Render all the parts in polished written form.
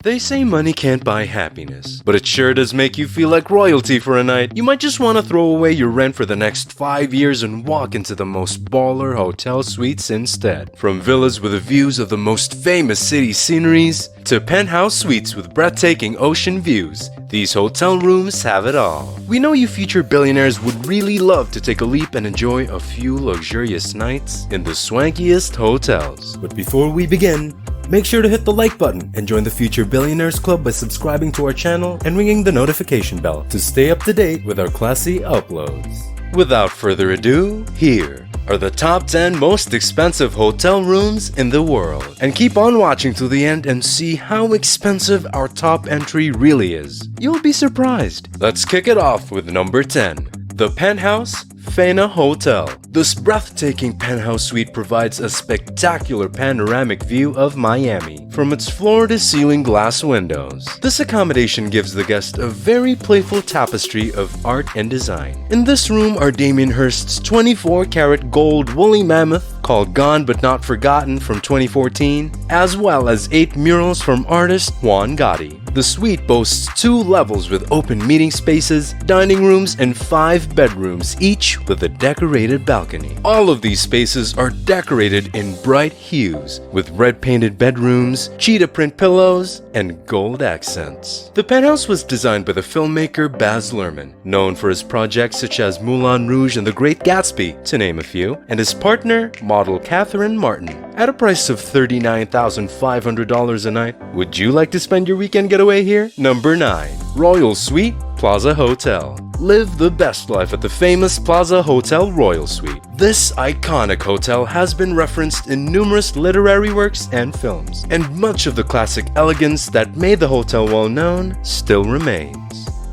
They say money can't buy happiness, but it sure does make you feel like royalty for a night. You might just want to throw away your rent for the next 5 years and walk into the most baller hotel suites instead. From villas with views of the most famous city sceneries to penthouse suites with breathtaking ocean views, these hotel rooms have it all. We know you future billionaires would really love to take a leap and enjoy a few luxurious nights in the swankiest hotels. But before we begin, make sure to hit the like button and join the Future Billionaires Club by subscribing to our channel and ringing the notification bell to stay up to date with our classy uploads. Without further ado, here are the top 10 most expensive hotel rooms in the world. And keep on watching to the end and see how expensive our top entry really is. You'll be surprised. Let's kick it off with number 10. The Penthouse, Faena Hotel. This breathtaking penthouse suite provides a spectacular panoramic view of Miami from its floor-to-ceiling glass windows. This accommodation gives the guest a very playful tapestry of art and design. In this room are Damien Hirst's 24-karat gold woolly mammoth called Gone But Not Forgotten from 2014, as well as 8 murals from artist Juan Gotti. The suite boasts 2 levels with open meeting spaces, dining rooms, and 5 bedrooms, each with a decorated balcony. All of these spaces are decorated in bright hues, with red painted bedrooms, cheetah print pillows, and gold accents. The penthouse was designed by the filmmaker Baz Luhrmann, known for his projects such as Moulin Rouge and The Great Gatsby, to name a few, and his partner, model Catherine Martin. At a price of $39,500 a night, would you like to spend your weekend getaway here? Number 9. Royal Suite, Plaza Hotel. Live the best life at the famous Plaza Hotel Royal Suite. This iconic hotel has been referenced in numerous literary works and films, and much of the classic elegance that made the hotel well known still remains.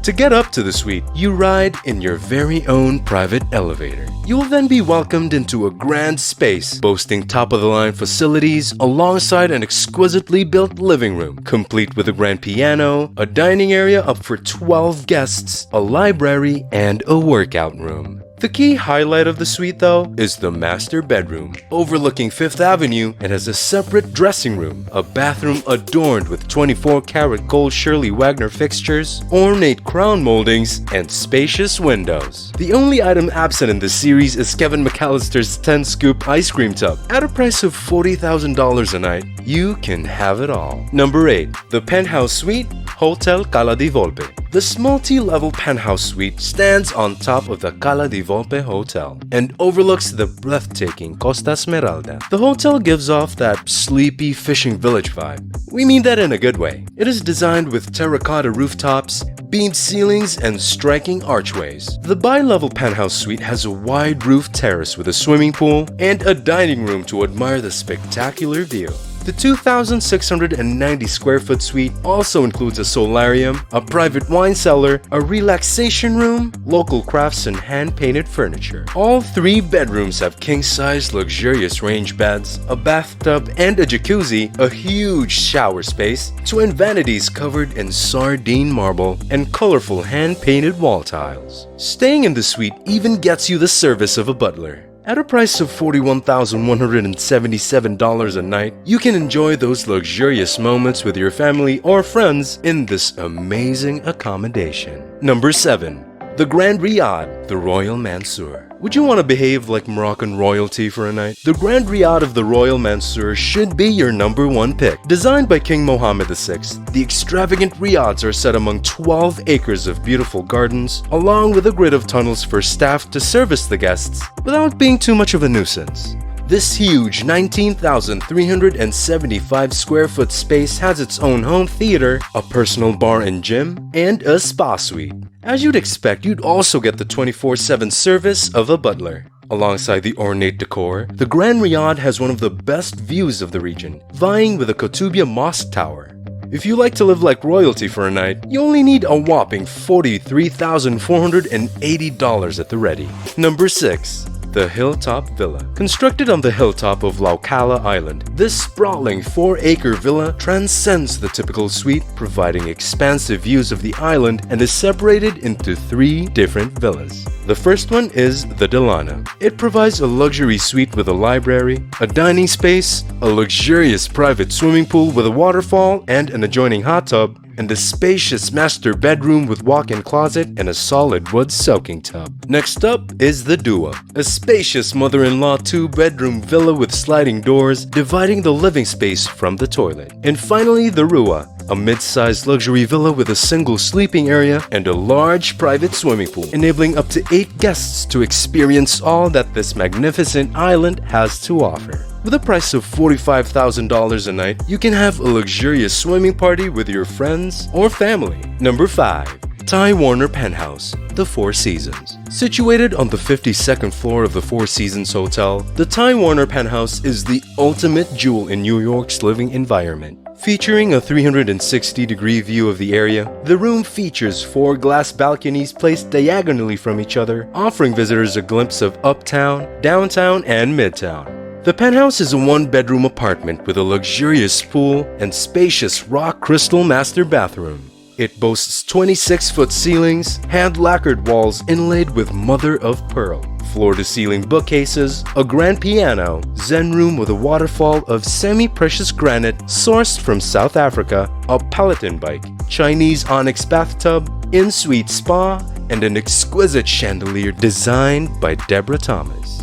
To get up to the suite, you ride in your very own private elevator. You will then be welcomed into a grand space boasting top-of-the-line facilities alongside an exquisitely built living room, complete with a grand piano, a dining area up for 12 guests, a library, and a workout room. The key highlight of the suite, though, is the master bedroom, overlooking 5th Avenue, and has a separate dressing room, a bathroom adorned with 24-karat gold Shirley Wagner fixtures, ornate crown moldings, and spacious windows. The only item absent in this series is Kevin McAllister's 10-scoop ice cream tub. At a price of $40,000 a night, you can have it all. Number 8. The Penthouse Suite, Hotel Cala di Volpe. This multi-level penthouse suite stands on top of the Cala di Volpe Hotel and overlooks the breathtaking Costa Smeralda. The hotel gives off that sleepy fishing village vibe. We mean that in a good way. It is designed with terracotta rooftops, beamed ceilings, and striking archways. The bi-level penthouse suite has a wide roof terrace with a swimming pool and a dining room to admire the spectacular view. The 2,690 square foot suite also includes a solarium, a private wine cellar, a relaxation room, local crafts, and hand-painted furniture. All 3 bedrooms have king-size luxurious range beds, a bathtub and a jacuzzi, a huge shower space, twin vanities covered in sardine marble, and colorful hand-painted wall tiles. Staying in the suite even gets you the service of a butler. At a price of $41,177 a night, you can enjoy those luxurious moments with your family or friends in this amazing accommodation. Number 7. The Grand Riad, the Royal Mansour. Would you want to behave like Moroccan royalty for a night? The Grand Riad of the Royal Mansour should be your number 1 pick. Designed by King Mohammed VI, the extravagant riads are set among 12 acres of beautiful gardens, along with a grid of tunnels for staff to service the guests without being too much of a nuisance. This huge 19,375 square foot space has its own home theater, a personal bar and gym, and a spa suite. As you'd expect, you'd also get the 24/7 service of a butler. Alongside the ornate decor, the Grand Riad has one of the best views of the region, vying with the Koutoubia Mosque Tower. If you like to live like royalty for a night, you only need a whopping $43,480 at the ready. Number 6. The Hilltop Villa. Constructed on the hilltop of Cala Island, this sprawling 4-acre villa transcends the typical suite, providing expansive views of the island and is separated into 3 different villas. The first one is the Delano. It provides a luxury suite with a library, a dining space, a luxurious private swimming pool with a waterfall and an adjoining hot tub, and a spacious master bedroom with walk-in closet and a solid wood soaking tub. Next up is the Dua, a spacious mother-in-law 2-bedroom villa with sliding doors dividing the living space from the toilet. And finally, the Rua, a mid-sized luxury villa with a single sleeping area and a large private swimming pool, enabling up to 8 guests to experience all that this magnificent island has to offer. With a price of $45,000 a night, you can have a luxurious swimming party with your friends or family. Number 5. Ty Warner Penthouse, the Four Seasons. Situated on the 52nd floor of the Four Seasons Hotel, the Ty Warner Penthouse is the ultimate jewel in New York's living environment. Featuring a 360-degree view of the area, the room features 4 glass balconies placed diagonally from each other, offering visitors a glimpse of uptown, downtown, and midtown. The penthouse is a 1-bedroom apartment with a luxurious pool and spacious rock crystal master bathroom. It boasts 26-foot ceilings, hand-lacquered walls inlaid with mother-of-pearl, floor-to-ceiling bookcases, a grand piano, zen room with a waterfall of semi-precious granite sourced from South Africa, a Peloton bike, Chinese onyx bathtub, in-suite spa, and an exquisite chandelier designed by Deborah Thomas.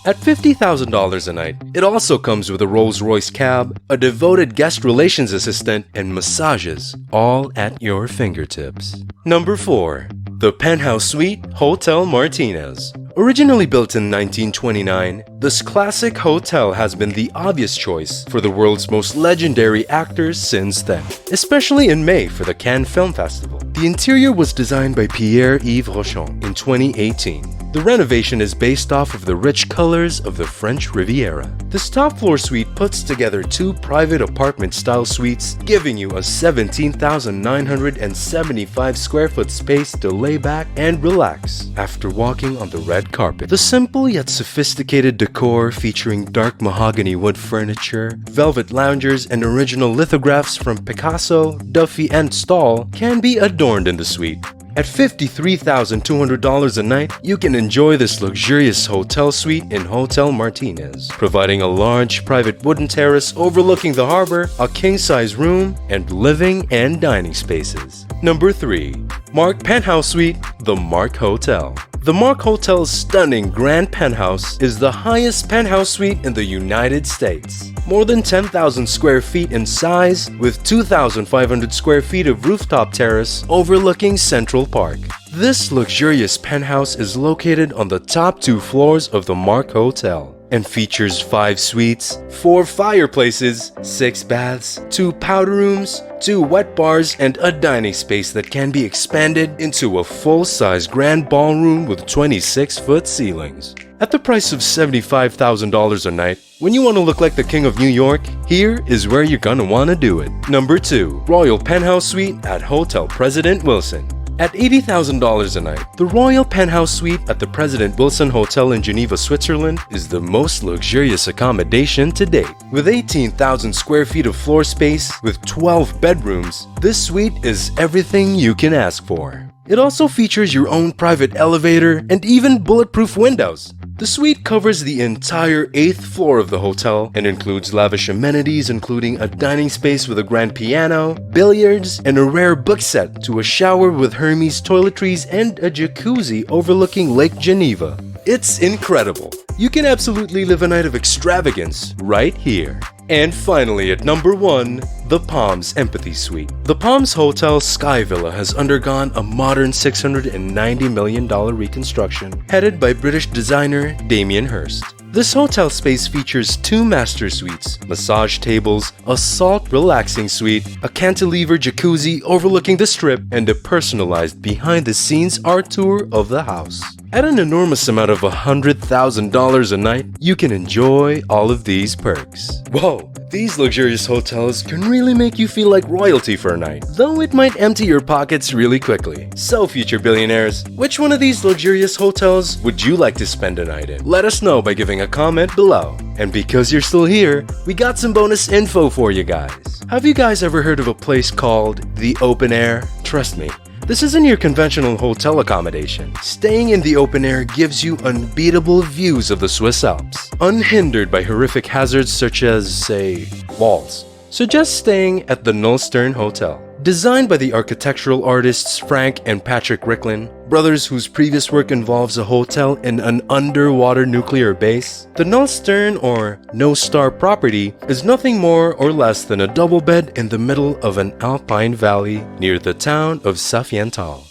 At $50,000 a night, it also comes with a Rolls-Royce cab, a devoted guest relations assistant, and massages, all at your fingertips. Number 4. The Penthouse Suite Hotel Martinez. Originally built in 1929, this classic hotel has been the obvious choice for the world's most legendary actors since then, especially in May for the Cannes Film Festival. The interior was designed by Pierre-Yves Rochon in 2018. The renovation is based off of the rich colors of the French Riviera. This top-floor suite puts together 2 private apartment-style suites, giving you a 17,975 square foot space to lay back and relax after walking on the red carpet. The simple yet sophisticated decor featuring dark mahogany wood furniture, velvet loungers, and original lithographs from Picasso, Duffy, and Stahl can be adorned in the suite. At $53,200 a night, you can enjoy this luxurious hotel suite in Hotel Martinez, providing a large private wooden terrace overlooking the harbor, a king-size room, and living and dining spaces. Number 3. Mark Penthouse Suite, the Mark Hotel. The Mark Hotel's stunning grand penthouse is the highest penthouse suite in the United States. More than 10,000 square feet in size, with 2,500 square feet of rooftop terrace overlooking Central Park. This luxurious penthouse is located on the top 2 floors of the Mark Hotel and features 5 suites, 4 fireplaces, 6 baths, 2 powder rooms, 2 wet bars, and a dining space that can be expanded into a full-size grand ballroom with 26-foot ceilings. At the price of $75,000 a night, when you want to look like the King of New York, here is where you're gonna want to do it. Number 2. Royal Penthouse Suite at Hotel President Wilson. At $80,000 a night, the Royal Penthouse Suite at the President Wilson Hotel in Geneva, Switzerland is the most luxurious accommodation to date. With 18,000 square feet of floor space with 12 bedrooms, this suite is everything you can ask for. It also features your own private elevator and even bulletproof windows. The suite covers the entire 8th floor of the hotel and includes lavish amenities including a dining space with a grand piano, billiards, and a rare book set to a shower with Hermes toiletries and a jacuzzi overlooking Lake Geneva. It's incredible. You can absolutely live a night of extravagance right here. And finally, at number 1, the Palms Empathy Suite. The Palms Hotel Sky Villa has undergone a modern $690 million reconstruction, headed by British designer Damien Hirst. This hotel space features 2 master suites, massage tables, a salt relaxing suite, a cantilever jacuzzi overlooking the strip, and a personalized behind-the-scenes art tour of the house. At an enormous amount of $100,000 a night, you can enjoy all of these perks. Whoa, these luxurious hotels can really make you feel like royalty for a night, though it might empty your pockets really quickly. So future billionaires, which one of these luxurious hotels would you like to spend a night in? Let us know by giving a comment below. And because you're still here, we got some bonus info for you guys. Have you guys ever heard of a place called the Open Air? Trust me, this isn't your conventional hotel accommodation. Staying in the open air gives you unbeatable views of the Swiss Alps, unhindered by horrific hazards such as, say, walls. Suggest staying at the Nullstern Hotel. Designed by the architectural artists Frank and Patrick Ricklin, brothers whose previous work involves a hotel in an underwater nuclear base, the Nullstern or No Star property is nothing more or less than a double bed in the middle of an alpine valley near the town of Safiental.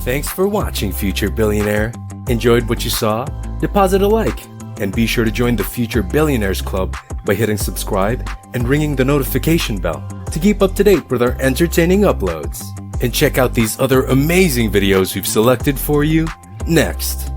Thanks for watching, Future Billionaire. Enjoyed what you saw? Deposit a like, and be sure to join the Future Billionaires Club by hitting subscribe and ringing the notification bell to keep up to date with our entertaining uploads. And check out these other amazing videos we've selected for you next.